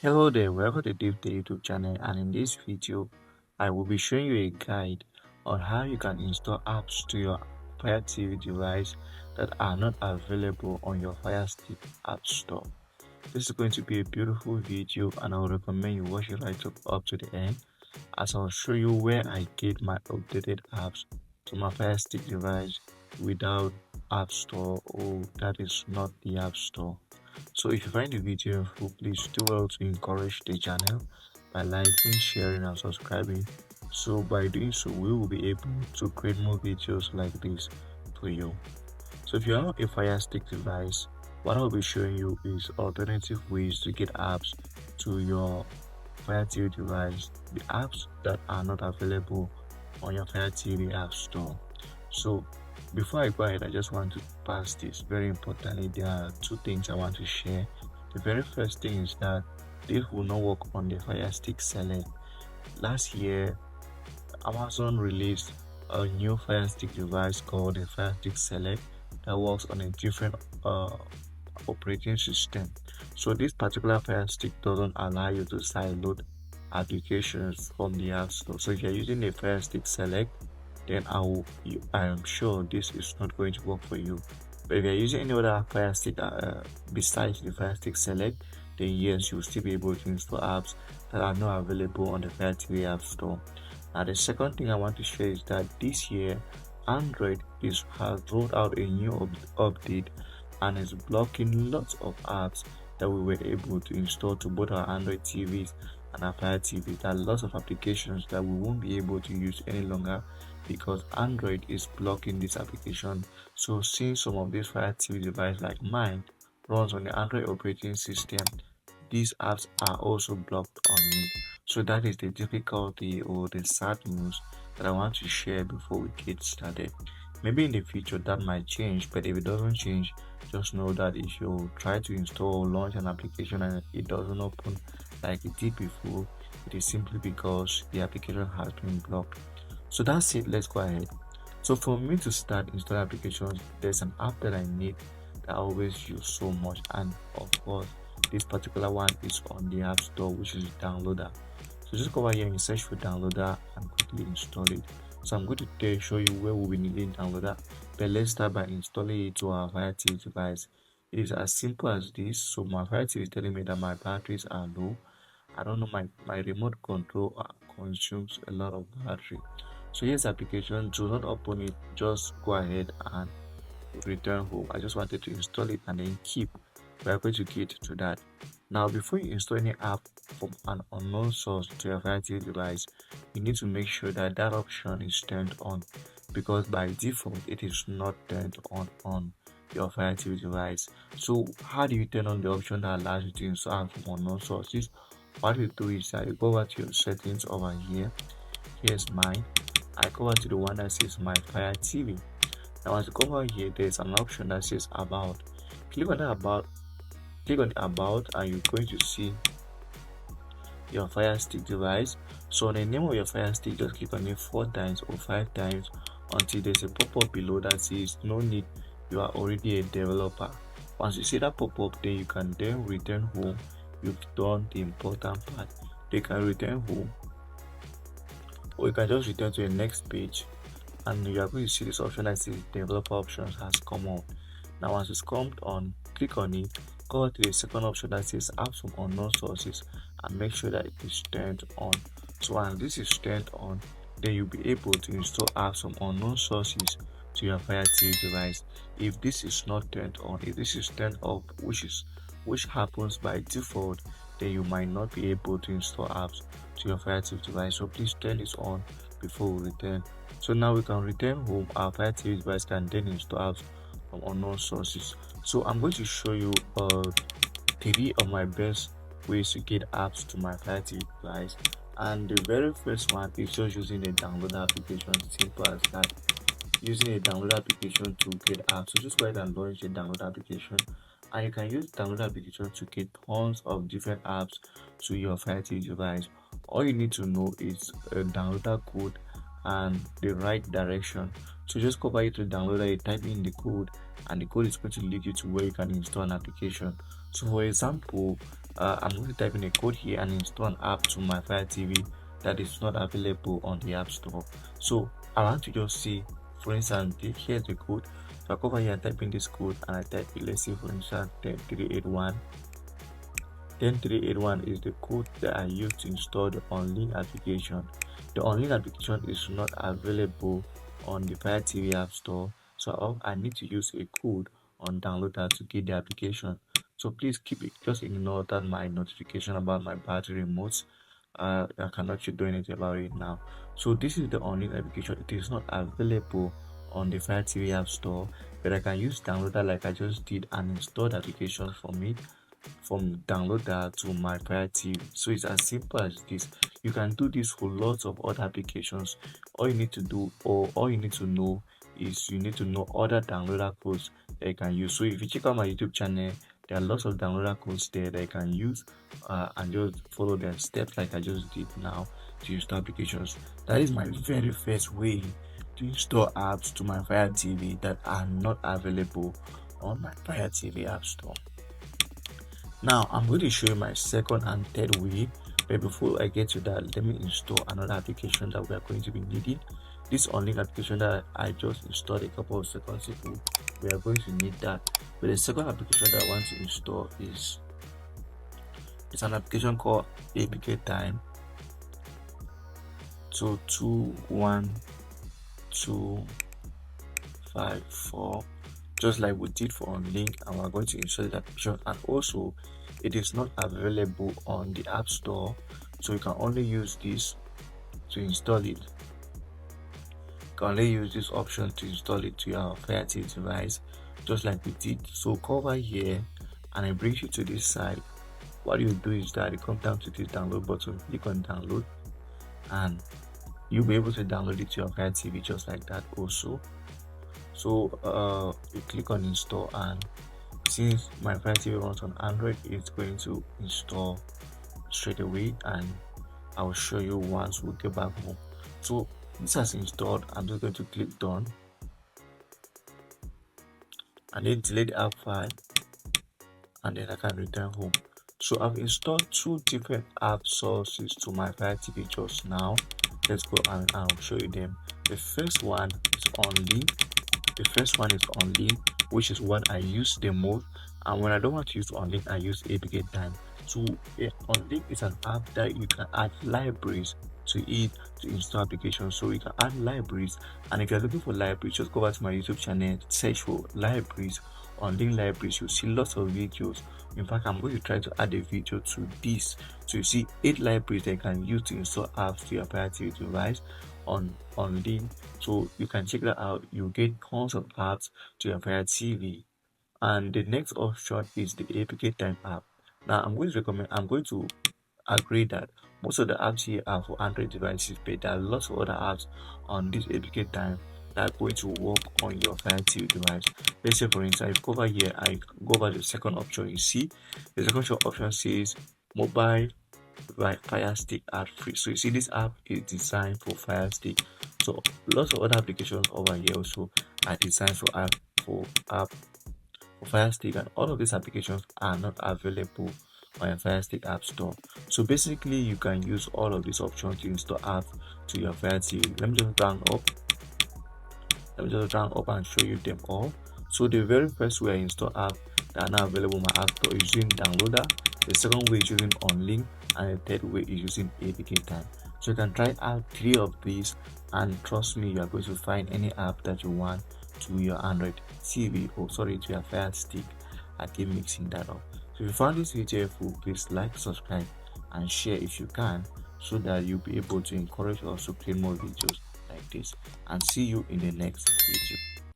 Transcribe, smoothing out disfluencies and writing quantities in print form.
Hello there, welcome to DaveTech YouTube channel, and in this video I will be showing you a guide on how you can install apps to your Fire TV device that are not available on your FireStick app store. This is going to be a beautiful video and I would recommend you watch it right up to the end, as I'll show you where I get my updated apps to my FireStick device without app store, or that is not the app store. So if you find the video helpful, please do well to encourage the channel by liking, sharing and subscribing. So by doing so, we will be able to create more videos like this for you. So if you have a Fire Stick device, what I'll be showing you is alternative ways to get apps to your Fire TV device, the apps that are not available on your Fire TV app store. So before I go ahead, I just want to pass this. Very importantly, there are two things I want to share. The very first thing is that this will not work on the Fire Stick Select. Last year, Amazon released a new Fire Stick device called the Fire Stick Select that works on a different operating system. So this particular Fire Stick doesn't allow you to sideload applications from the App Store. So if you're using a Fire Stick Select, then I am sure this is not going to work for you. But if you're using any other Fire Stick besides the Fire Stick Select, then yes, you'll still be able to install apps that are not available on the Fire TV App Store. Now the second thing I want to share is that this year Android has rolled out a new update and is blocking lots of apps that we were able to install to both our Android TVs and our Fire TV. There are lots of applications that we won't be able to use any longer because Android is blocking this application. So since some of these Fire TV devices like mine runs on the Android operating system, these apps are also blocked on me. So that is the difficulty or the sad news that I want to share before we get started. Maybe in the future that might change, but if it doesn't change, just know that if you try to install or launch an application and it doesn't open like it did before, it is simply because the application has been blocked. So that's it, let's go ahead. So for me to start installing applications, there's an app that I need that I always use so much, and of course this particular one is on the App Store, which is Downloader. So just go over here and search for Downloader and quickly install it. So I'm going to show you where we'll be needing Downloader, but let's start by installing it to our Fire TV device. It is as simple as this. So my Fire TV is telling me that my batteries are low. I don't know, my remote control consumes a lot of battery. So here's the application. Do not open it, just go ahead and return home. I just wanted to install it and then keep. We are going to get to that. Now before you install any app from an unknown source to your Fire TV device, you need to make sure that that option is turned on, because by default it is not turned on your Fire TV device. So how do you turn on the option that allows you to install apps from unknown sources? What you do is that you go over to your settings over here. Here's mine. I go over to the one that says my Fire TV. Now as you go over here, there's an option that says about. Click on the about and you're going to see your Fire Stick device. So on the name of your Fire Stick, just click on it 4 times or 5 times until there's a pop-up below that says no need, you are already a developer. Once you see that pop-up, then you can then return home. You've done the important part. They can return home, or you can just return to the next page and you are going to see this option that says developer options has come on. Now once it's come on, click on it, go to the second option that says apps from unknown sources and make sure that it is turned on. So once this is turned on, then you'll be able to install apps from unknown sources to your Fire TV device. If this is not turned on, if this is turned off, which happens by default, then you might not be able to install apps to your Fire TV device. So please turn this on before we return. So now we can return home. Our Fire TV device can then install apps from unknown sources. So I'm going to show you 3 of my best ways to get apps to my Fire TV device, and the very first one is just using a downloader application. Simple as that. Using a downloader application to get apps. So just go ahead and launch a downloader application, and you can use downloader application to get tons of different apps to your Fire TV device. All you need to know is a downloader code and the right direction. So just go by to downloader, you type in the code, and the code is going to lead you to where you can install an application. So for example, I'm going to type in a code here and install an app to my Fire TV that is not available on the App Store. So I want to just see, for instance, here's the code. So I come over here and type in this code and I type it, let's say for instance 10381. 10381 is the code that I use to install the Unlink application. The Unlink application is not available on the Fire TV App Store, so I need to use a code on downloader to get the application. So please keep it, just ignore that my notification about my battery remote. I cannot do anything about it now. So this is the Unlink application. It is not available on the Fire TV App Store, but I can use downloader like I just did and install the application from it, from downloader to my Fire TV. So it's as simple as this. You can do this for lots of other applications. All you need to do, or all you need to know, is you need to know other downloader codes that you can use. So if you check out my YouTube channel, there are lots of downloader codes there that you can use and just follow the steps like I just did now to install applications. That is my very first way to install apps to my Fire TV that are not available on my Fire TV App Store. Now I'm going to show you my second and third way, but before I get to that, let me install another application that we are going to be needing. This Unlink application that I just installed a couple of seconds ago, we are going to need that. But the second application that I want to install is an application called APK Time. So 21254, just like we did for Unlink, and we're going to install that application. And also it is not available on the App Store, so you can only use this to install it. You can only use this option to install it to your Fire TV device, just like we did. So cover here and it brings you to this side. What you do is that you come down to this download button, click on download, and you'll be able to download it to your Fire TV just like that also. So you click on install, and since my Fire TV runs on Android, it's going to install straight away, and I will show you once we get back home. So this has installed. I'm just going to click done and then delete the app file, and then I can return home. So I've installed two different app sources to my Fire TV just now. Let's go and I'll show you them. The first one is Unlink. Which is what I use the most. And when I don't want to use Unlink, I use APK Time. So Unlink is an app that you can add libraries to it to install applications. So you can add libraries, and if you're looking for libraries, just go back to my YouTube channel, search for libraries, Unlink libraries. You'll see lots of videos. In fact, I'm going to try to add a video to this, so you see 8 libraries that you can use to install apps to your Fire TV device on Unlink. So you can check that out. You get tons of apps to your Fire TV. And the next option is the APK Time app. Now I'm going to agree that most of the apps here are for Android devices, but there are lots of other apps on this APK Time that are going to work on your Fire TV device. Let's say for instance, if you go over here, I go over the second option. You see the second option says mobile by FireStick ad free. So you see this app is designed for FireStick. So lots of other applications over here also are designed for FireStick, and all of these applications are not available on your FireStick App Store. So basically you can use all of these options to install apps to your Fire TV. Let me just round up and show you them all. So the very first way I install apps that are now available on my App Store is using downloader. The second way is using Unlink, and the third way is using APK Time. So you can try out 3 of these, and trust me, you are going to find any app that you want to your Android TV, to your Fire Stick. I keep mixing that up. So if you found this video helpful, please like, subscribe, and share if you can, so that you'll be able to encourage us to create more videos like this. And see you in the next video.